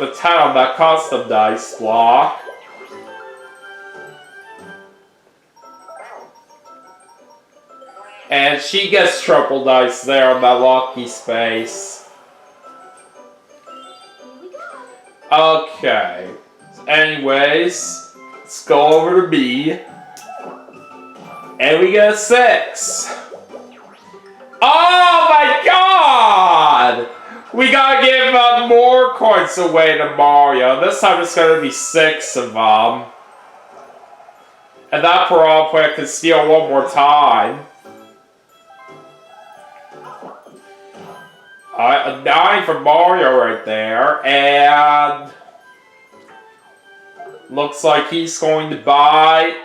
the 10 on that custom dice block. And she gets triple dice there on that lucky space. Okay. Anyways, let's go over to B. And we get a 6. Oh my god! We gotta give more coins away to Mario. This time it's gonna be 6 of them. And that Piranha Plant can steal one more time. A 9 for Mario right there, and looks like he's going to buy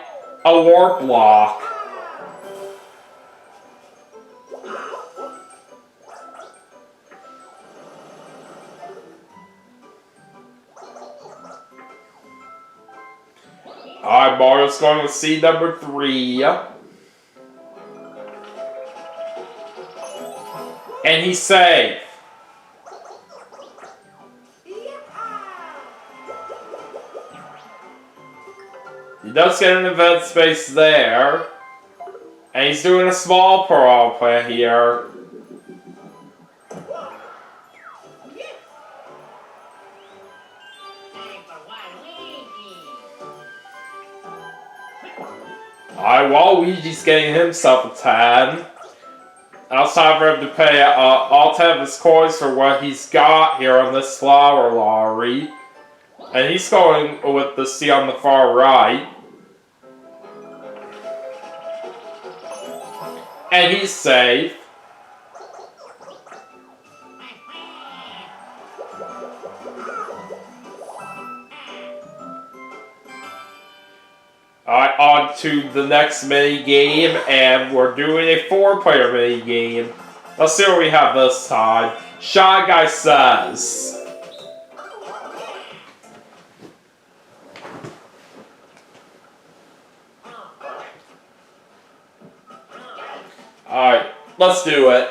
a warp block. Alright, Mario's going with seed number 3. And he's safe. He does get an event space there. And he's doing a small Piranha Plant here. Alright, Waluigi's getting himself a 10. Now it's time for him to pay all 10 of his coins for what he's got here on this flower lottery. And he's going with the C on the far right. And he's safe. Alright, on to the next mini game, and we're doing a 4-player mini game. Let's see what we have this time. Shy Guy Says. Alright, let's do it.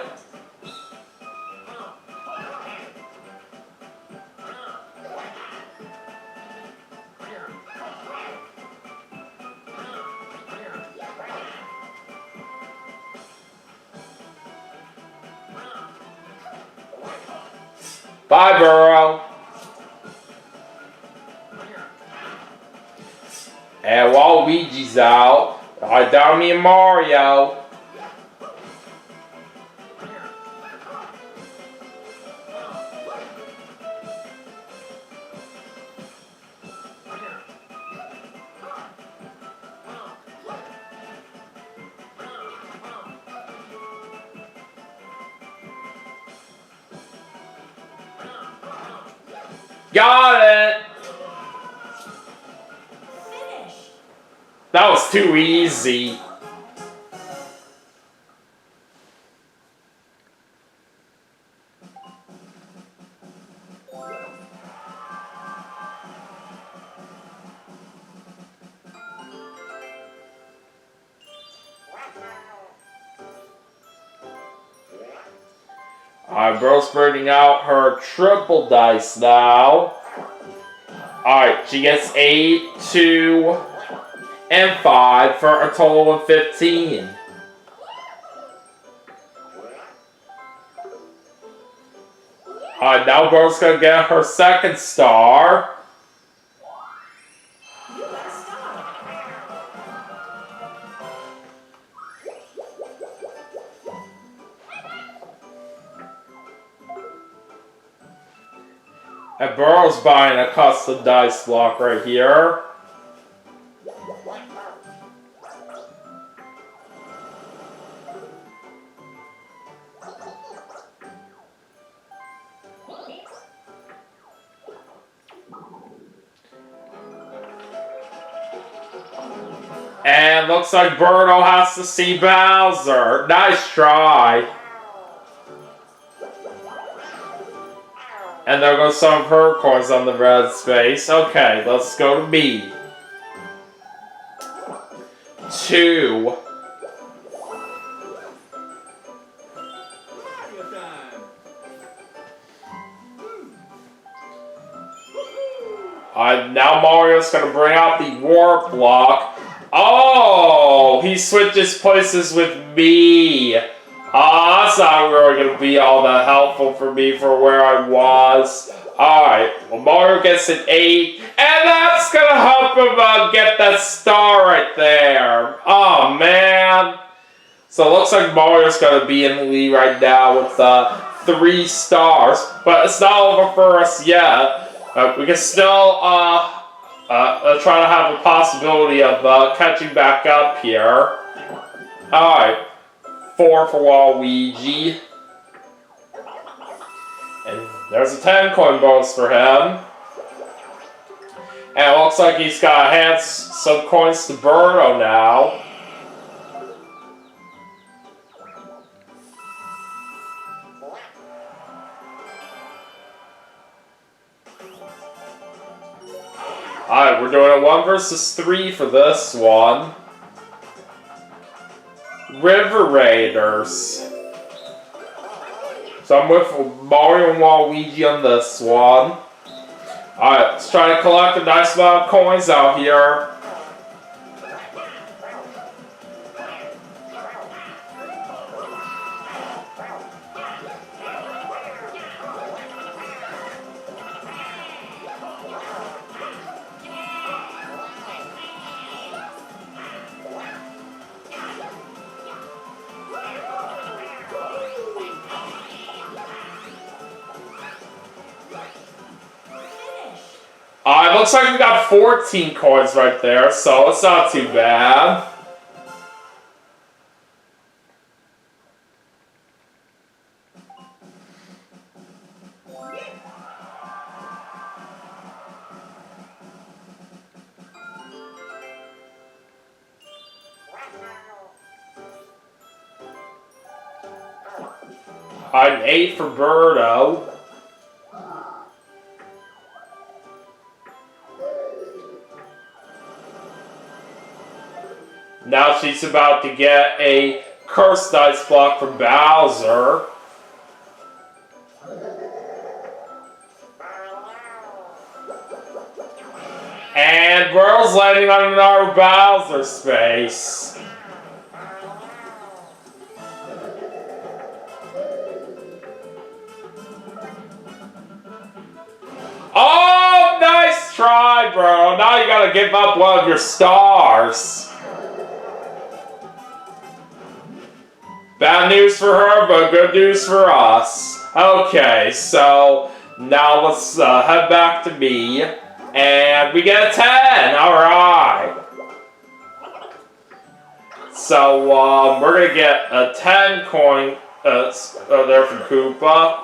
Bye, Burrow. And Waluigi's out, I down me and Mario. Got it! Finished. That was too easy. Alright, Burrow's bringing out her triple dice now. Alright, she gets 8, 2, and 5 for a total of 15. Alright, now Burrow's gonna get her second star. And Burrow's buying a custom dice block right here. And looks like Birdo has to see Bowser. Nice try. And there goes some of her coins on the red space. Okay, let's go to B. 2. Now Mario's gonna bring out the warp block. Oh, he switches places with me. That's not really gonna be all that helpful for me for where I was. Alright, well Mario gets an 8, and that's gonna help him get that star right there. Oh man. So it looks like Mario's gonna be in the lead right now with 3 stars, but it's not over for us yet. We can still try to have a possibility of catching back up here. Alright, 4 for Waluigi. And there's a 10 coin bonus for him. And it looks like he's got to hand some coins to Birdo now. Alright, we're doing a 1 versus 3 for this one. River Raiders. So I'm with Mario and Waluigi on this one. Alright, let's try to collect a nice amount of coins out here. It looks like we got 14 coins right there, so it's not too bad. An 8 for Birdo. Now she's about to get a cursed dice block from Bowser. And Birdo's landing on another Bowser space. Oh, nice try, bro. Now you gotta give up one of your stars. Bad news for her, but good news for us. Okay, so now let's head back to me. And we get a 10! Alright! So, we're gonna get a 10 coin there from Koopa.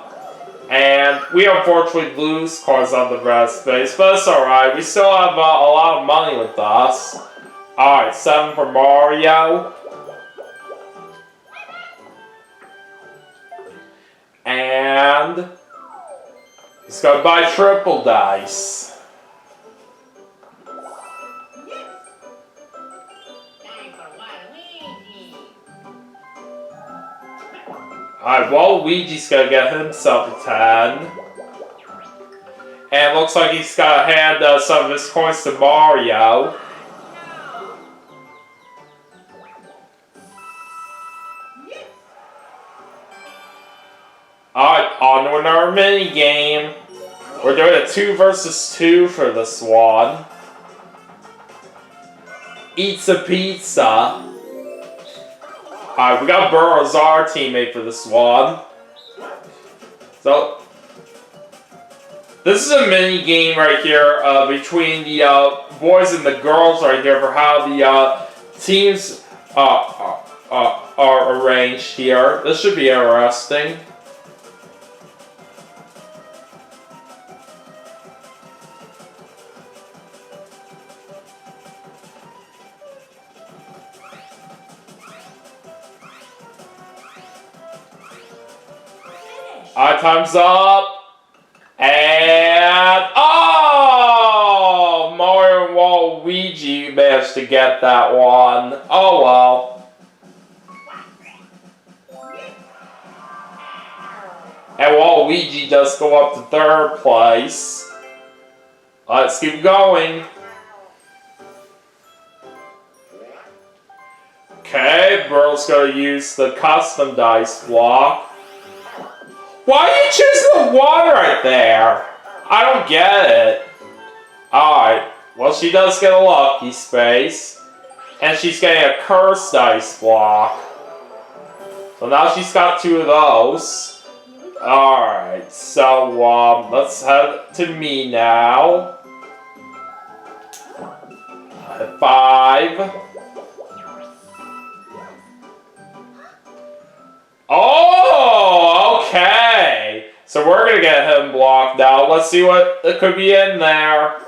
And we unfortunately lose coins on the red space, but it's alright. We still have a lot of money with us. Alright, 7 for Mario. And he's gonna buy triple dice. Alright, Waluigi's gonna get himself a 10. And it looks like he's gotta hand some of his coins to Mario. Alright, on to another mini game. We're doing a 2 versus 2 for this one. Eats a pizza. Alright, we got Burrow as our teammate for this one. So, this is a mini game right here between the boys and the girls right here for how the teams are arranged here. This should be interesting. Alright, time's up. And oh! Mario and Waluigi managed to get that one. Oh well. And Waluigi does go up to 3rd place. Let's keep going. Okay, Burl's gonna use the custom dice block. Why do you choose the one right there? I don't get it. Alright, well she does get a lucky space. And she's getting a cursed dice block. So now she's got 2 of those. Alright, so let's head to me now. 5. Oh, okay. So we're gonna get him blocked out. Let's see what could be in there.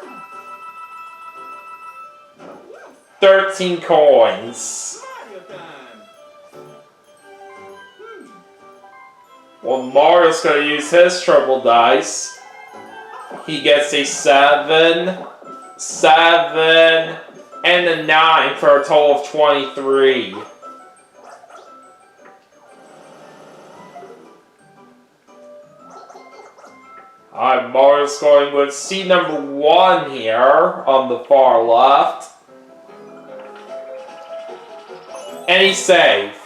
13 coins. Well, Mario's gonna use his triple dice. He gets a 7, 7, and a 9 for a total of 23. Alright, Mario's going with seat number 1 here on the far left. And he's safe.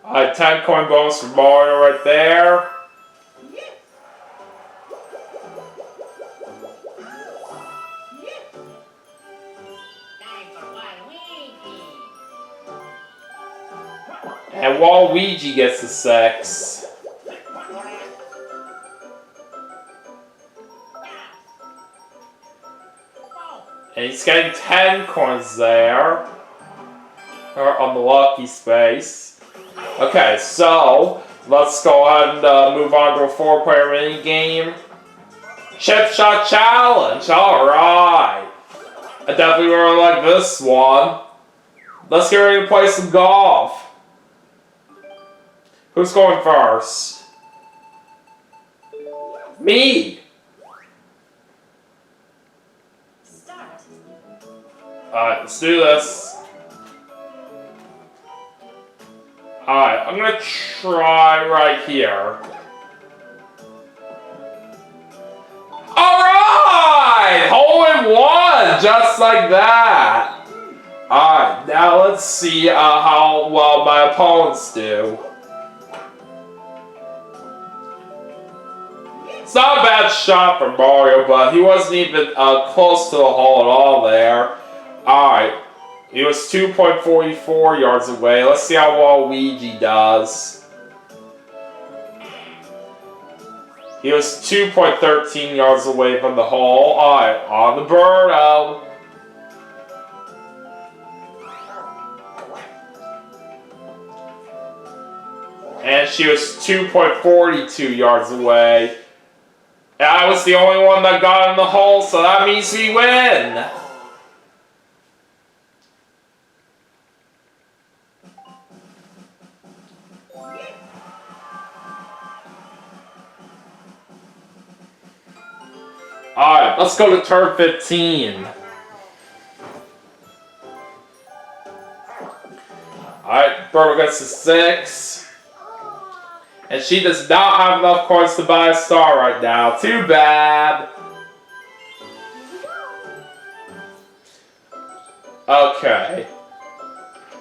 Alright, 10 coin bonus for Mario right there. And Waluigi gets the 6. And he's getting 10 coins there. On the lucky space. Okay, so let's go ahead and move on to a 4-player mini game. Chip Shot Challenge. Alright. I definitely really like this one. Let's get ready to play some golf. Who's going first? Me! Alright, let's do this. Alright, I'm gonna try right here. Alright! Hole in one! Just like that! Alright, now let's see how well my opponents do. It's not a bad shot for Mario, but he wasn't even close to the hole at all there. Alright, he was 2.44 yards away. Let's see how Waluigi does. He was 2.13 yards away from the hole. Alright, on the Birdo. And she was 2.42 yards away. And I was the only one that got in the hole, so that means we win! Alright, let's go to turn 15. Alright, Birdo gets a 6. And she does not have enough coins to buy a star right now. Too bad. Okay.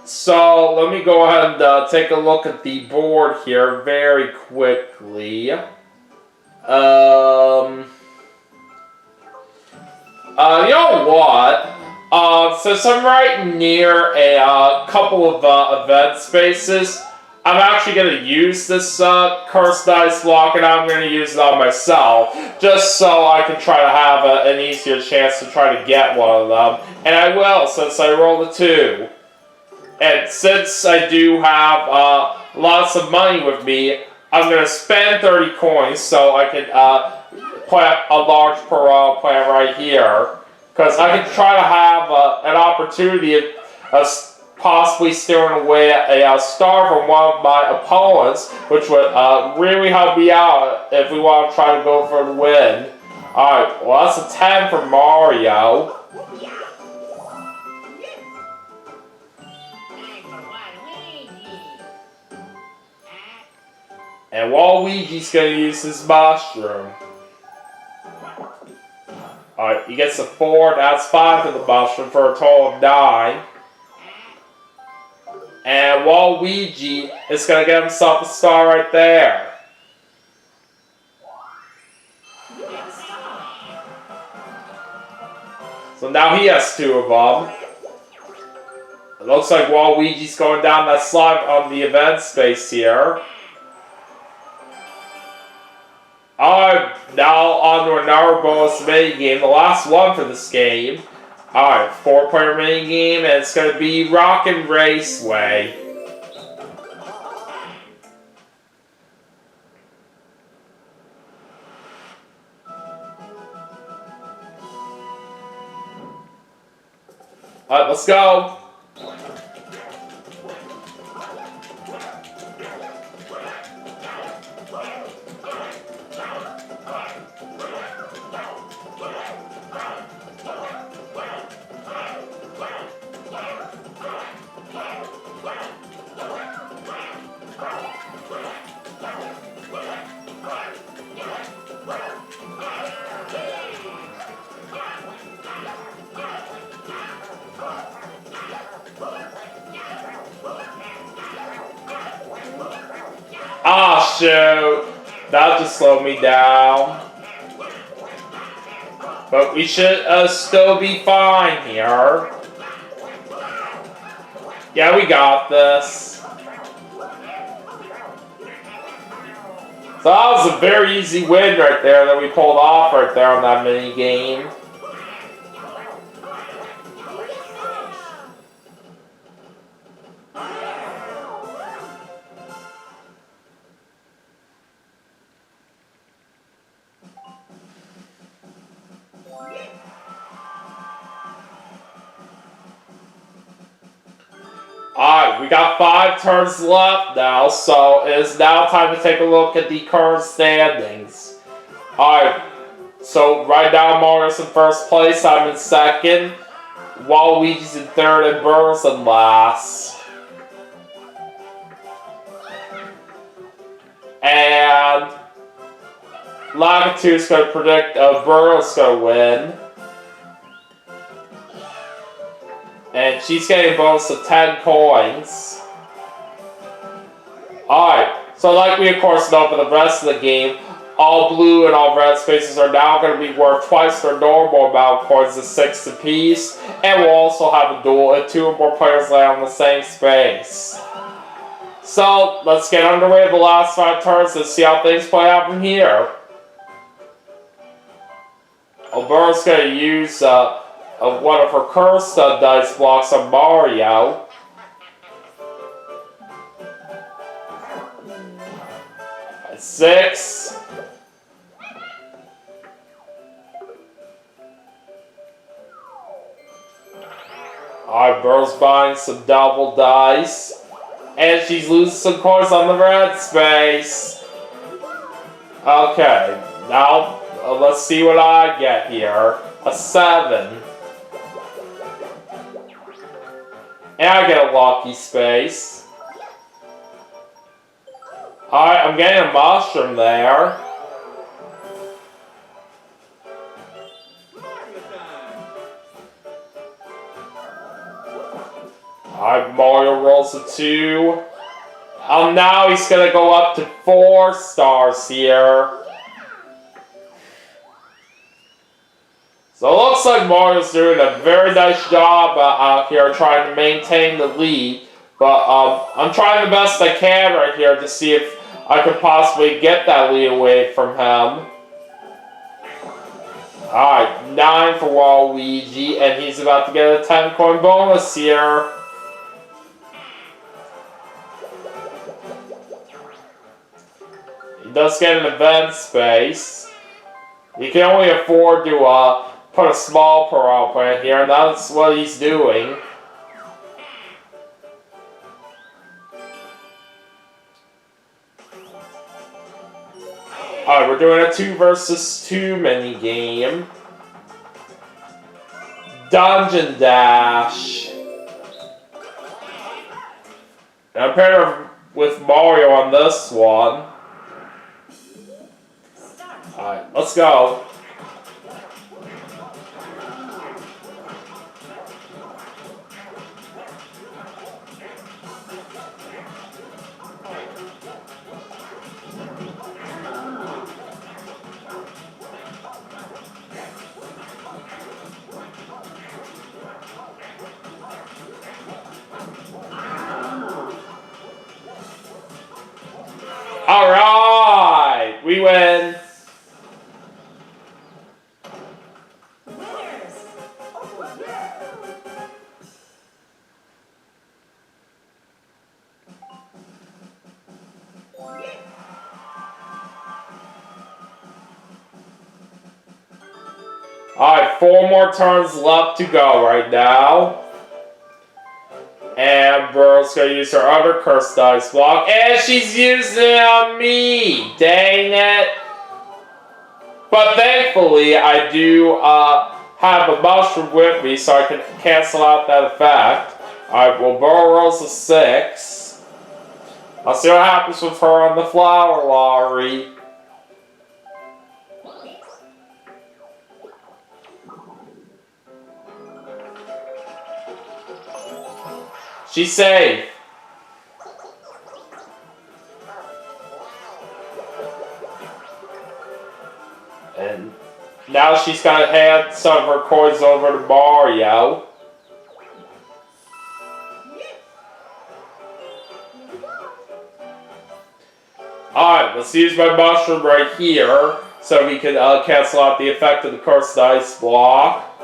So, let me go ahead and take a look at the board here very quickly. You know what? Since I'm right near a couple of event spaces, I'm actually going to use this cursed dice block, and I'm going to use it on myself, just so I can try to have an easier chance to try to get one of them. And I will, since I rolled a 2. And since I do have lots of money with me, I'm going to spend 30 coins so I can plant a large piranha plant right here. Because I can try to have an opportunity of possibly stealing away a star from one of my opponents, which would really help me out if we want to try to go for the win. Alright, well that's a 10 for Mario. And Waluigi's gonna use his mushroom. Alright, he gets a 4, that's 5 to the mushroom for a total of 9. And Waluigi is gonna get himself a star right there. So now he has 2 of them. It looks like Waluigi's going down that slide on the event space here. Alright, now on to another bonus minigame, the last one for this game. Alright, 4-player minigame, and it's going to be Rockin' Raceway. Alright, let's go. Ah, shoot. That just slowed me down. But we should still be fine here. Yeah, we got this. So that was a very easy win right there that we pulled off right there on that mini game. Alright, we got 5 turns left now, so it is now time to take a look at the current standings. Alright, so right now Mario's in first place, I'm in second, Waluigi's in third, and Burr's in last. And Lagatoo's going to predict Burr's going to win. And she's getting a bonus of 10 coins. Alright, so like we of course know for the rest of the game, all blue and all red spaces are now going to be worth twice their normal amount of coins of 6 apiece. And we'll also have a duel if 2 or more players land on the same space. So, let's get underway with the last 5 turns and see how things play out from here. Alberta's going to use one of her cursed dice blocks on Mario. At 6. Alright, Burr's buying some double dice. And she's losing some coins on the red space. Okay, now let's see what I get here. A 7. And I get a lucky space. Alright, I'm getting a mushroom there. Alright, Mario rolls a 2. Now he's gonna go up to 4 stars here. So it looks like Mario's doing a very nice job out here trying to maintain the lead. But I'm trying the best I can right here to see if I could possibly get that lead away from him. Alright, 9 for Waluigi, and he's about to get a 10 coin bonus here. He does get an event space. He can only afford to put a small power plant here, and that's what he's doing. Alright, we're doing a 2 versus 2 mini game. Dungeon Dash. And I'm paired with Mario on this one. Alright, let's go. Alright! We win! Alright, 4 more turns left to go right now. And Burl's gonna use her other curse dice block. And she's using it on me! Dang it! But thankfully, I do have a mushroom with me, so I can cancel out that effect. Alright, well, Burl rolls a 6. I'll see what happens with her on the flower lottery. She's safe. And now she's got to hand some of her coins over to Mario. Alright, let's use my mushroom right here so we can cancel out the effect of the cursed dice block.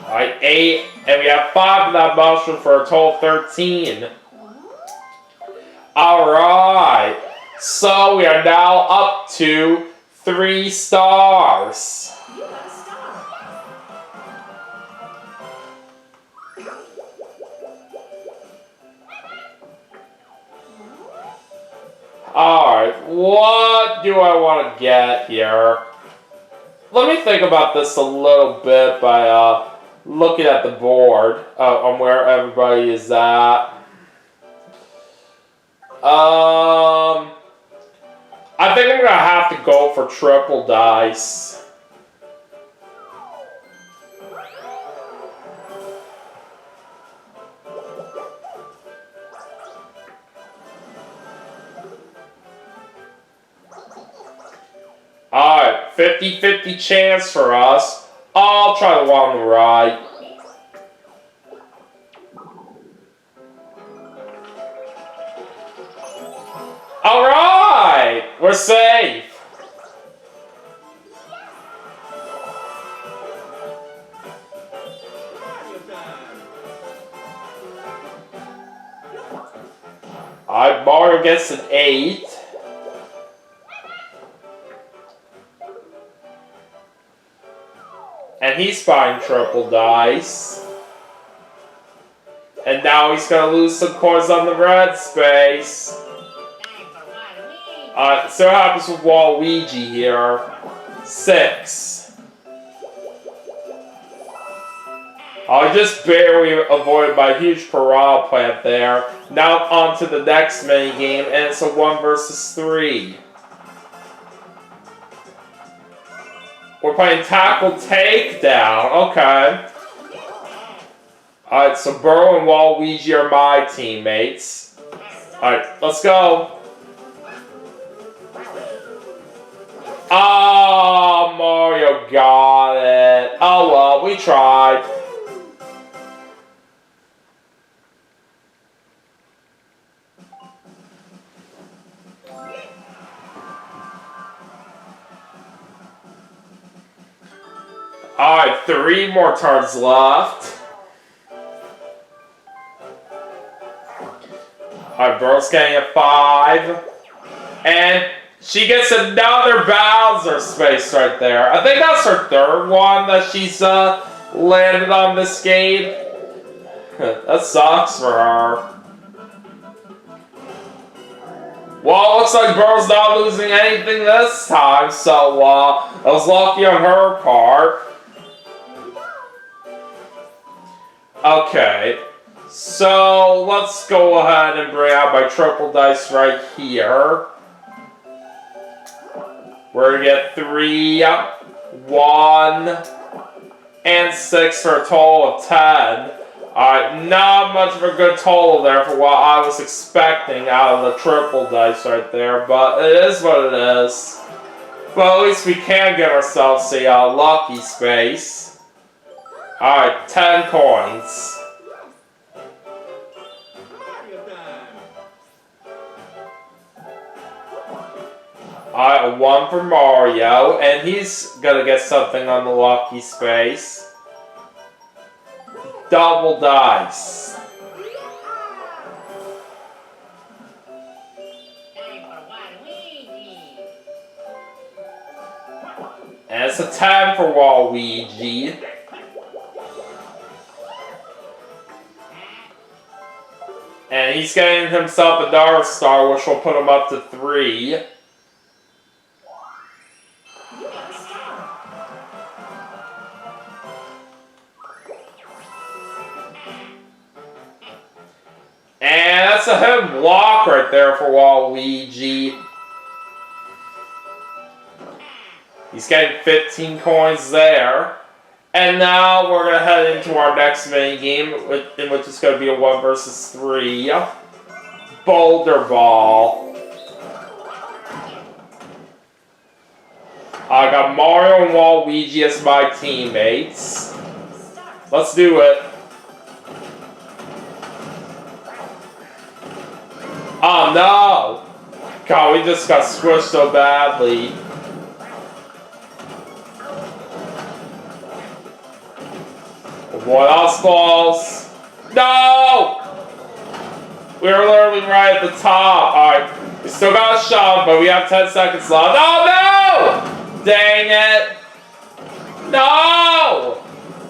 Alright, 8, and we have 5 of that mushroom for a total of 13. Alright, so we are now up to 3 stars. Alright, what do I want to get here? Let me think about this a little bit by looking at the board on where everybody is at. I think I'm going to have to go for triple dice. Alright, 50-50 chance for us. I'll try the one on the right. Alright! We're safe! Alright, Mario gets an 8. And he's buying triple dice. And now he's gonna lose some coins on the red space. So what happens with Waluigi here? 6. I just barely avoided my huge piranha plant there. Now on to the next minigame, and it's a 1 versus 3. We're playing Tackle Takedown. Okay. Alright, so Burrow and Waluigi are my teammates. Alright, let's go. Oh, Mario got it. Oh well, we tried. Alright, 3 more turns left. Alright, Burrow's getting a 5. And she gets another Bowser space right there. I think that's her 3rd one that she's landed on this game. That sucks for her. Well, it looks like Burrow's not losing anything this time, so that was lucky on her part. Okay, so let's go ahead and bring out my triple dice right here. We're gonna get 3, 1, and 6 for a total of 10. Alright, not much of a good total there for what I was expecting out of the triple dice right there, but it is what it is. But at least we can give ourselves a lucky space. Alright, 10 coins. Alright, 1 for Mario, and he's gonna get something on the lucky space. Double dice. And it's a 10 for Waluigi. And he's getting himself a Dark Star, which will put him up to 3. And that's a hidden block right there for Waluigi. He's getting 15 coins there. And now we're going to head into our next minigame, in which it's going to be a 1 versus 3. Boulder Ball. I got Mario and Waluigi as my teammates. Let's do it. Oh no! God, we just got squished so badly. Avoid those balls. No! We were literally right at the top. Alright, we still got a shot, but we have 10 seconds left. Oh no! Dang it! No!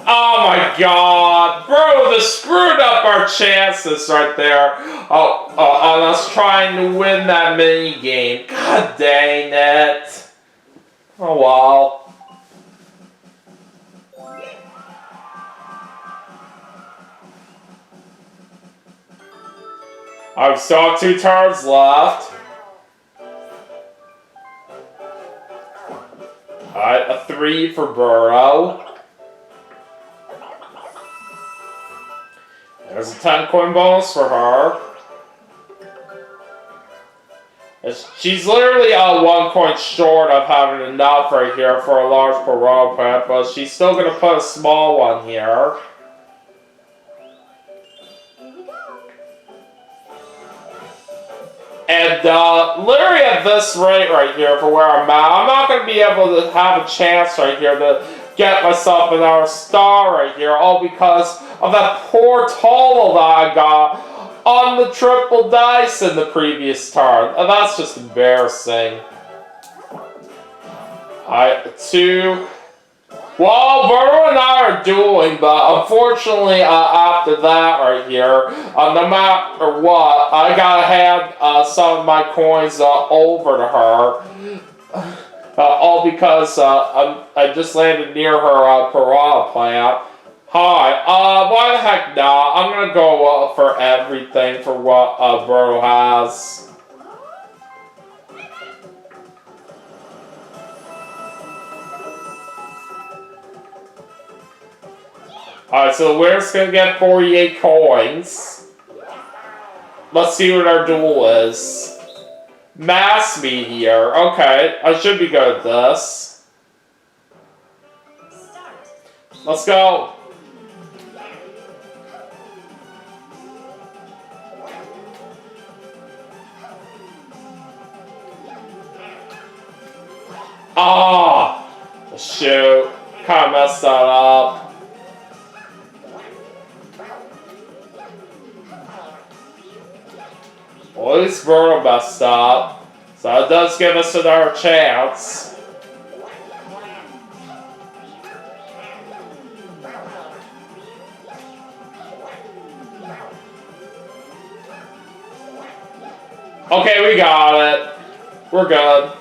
Oh my god! Bro, this screwed up our chances right there on us trying to win that mini game. God dang it. Oh well. I've still have 2 turns left. Alright, a 3 for Burrow. There's a 10 coin bonus for her. She's literally 1 coin short of having enough right here for a large parole plant, but she's still going to put a small one here. And literally at this rate right here for where I'm at, I'm not going to be able to have a chance right here to get myself another star right here, all because of that poor total that I got on the triple dice in the previous turn. And that's just embarrassing. Alright, 2. Well, Burrow and I are dueling, but unfortunately, after that right here, no matter what, I gotta hand some of my coins over to her. All because I just landed near her piranha plant. Hi, why the heck not? I'm gonna go for everything for what Burrow has. Alright, so the winner's gonna get 48 coins. Let's see what our duel is. Mass Meteor. Okay, I should be good at this. Let's go. Ah! Oh, shoot. Kind of messed that up. Well, at least Burrow messed up, so it does give us another chance. Okay, we got it. We're good.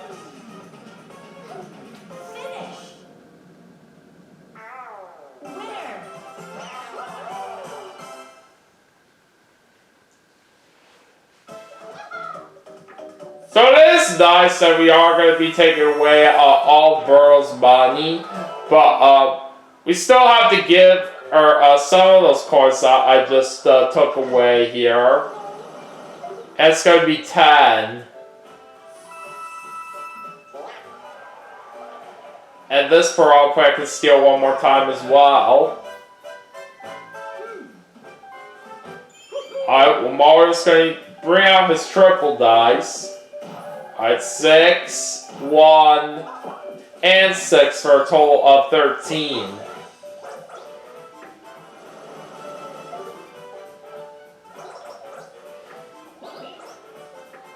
So it is nice that we are going to be taking away all Burrow's money, but we still have to give some of those coins that I just took away here. And it's going to be 10. And this Burrow player can steal one more time as well. Alright, well Mario's going to bring out his triple dice. Alright, 6, 1, and 6 for a total of 13.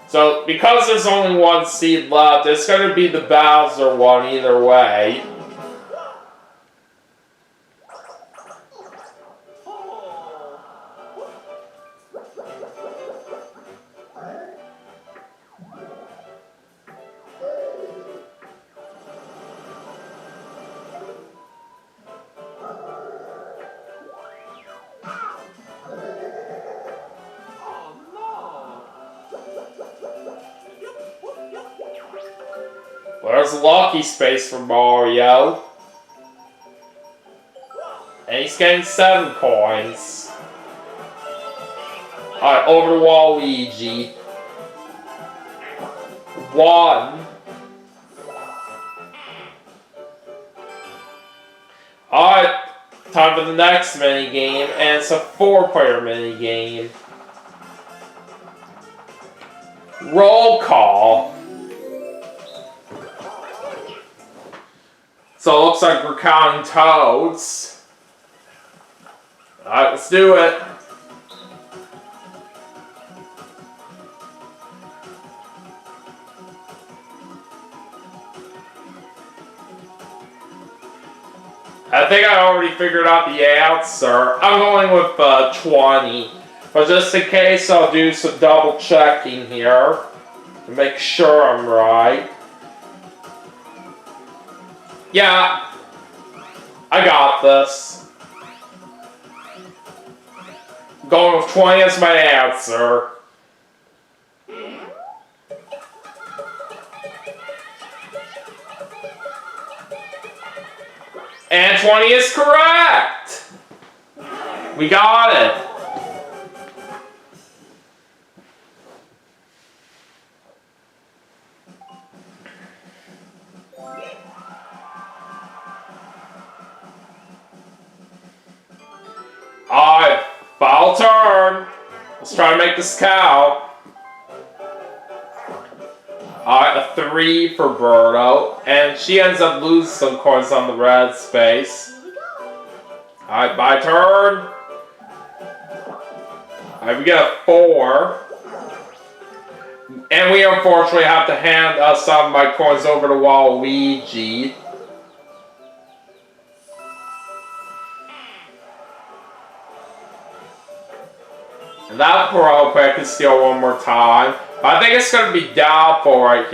So, because there's only one seed left, it's going to be the Bowser one either way. There's a lucky space for Mario. And he's getting 7 coins. Alright, over to Waluigi. 1. Alright, time for the next minigame, and it's a 4-player minigame. Roll call. So it looks like we're counting toads. Alright, let's do it. I think I already figured out the answer. I'm going with 20. But just in case, I'll do some double checking here to make sure I'm right. Yeah, I got this. Going with 20 as my answer. And 20 is correct! We got it! Alright, final turn. Let's try to make this count. Alright, a 3 for Birdo. And she ends up losing some coins on the red space. Alright, my turn. Alright, we get a 4. And we unfortunately have to hand some of my coins over to Waluigi. And that Pro player can steal one more time. But I think it's going to be doubtful right here.